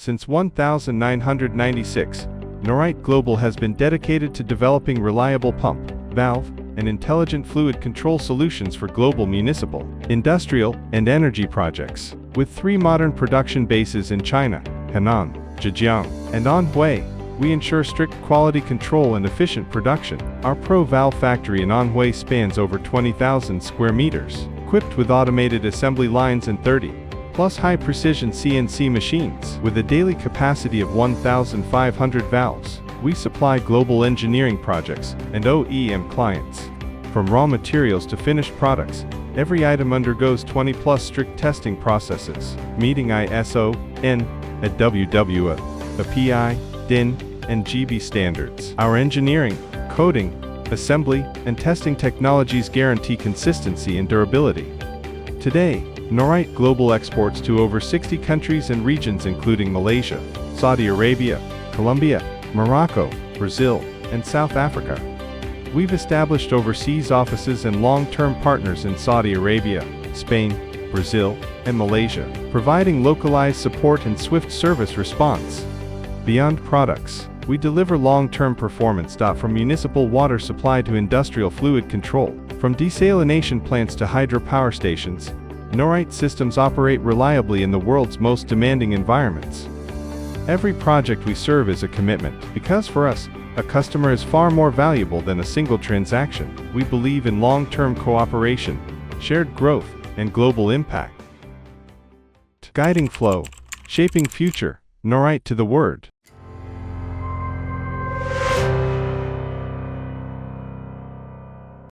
Since 1996, NORITE Global has been dedicated to developing reliable pump, valve, and intelligent fluid control solutions for global municipal, industrial, and energy projects. With 3 modern production bases in China, Henan, Zhejiang, and Anhui, we ensure strict quality control and efficient production. Our Pro Valve factory in Anhui spans over 20,000 square meters, equipped with automated assembly lines and 30+ high-precision CNC machines. With a daily capacity of 1,500 valves, we supply global engineering projects and OEM clients. From raw materials to finished products, every item undergoes 20+ strict testing processes, meeting ISO, N, and WWA, API, DIN, and GB standards. Our engineering, coding, assembly, and testing technologies guarantee consistency and durability. Today, NORITE Global exports to over 60 countries and regions including Malaysia, Saudi Arabia, Colombia, Morocco, Brazil, and South Africa. We've established overseas offices and long-term partners in Saudi Arabia, Spain, Brazil, and Malaysia, providing localized support and swift service response. Beyond products, we deliver long-term performance. From municipal water supply to industrial fluid control, from desalination plants to hydropower stations, NORITE systems operate reliably in the world's most demanding environments. Every project we serve is a commitment, because for us, a customer is far more valuable than a single transaction. We believe in long-term cooperation, shared growth, and global impact. Guiding flow, shaping future, NORITE to the word.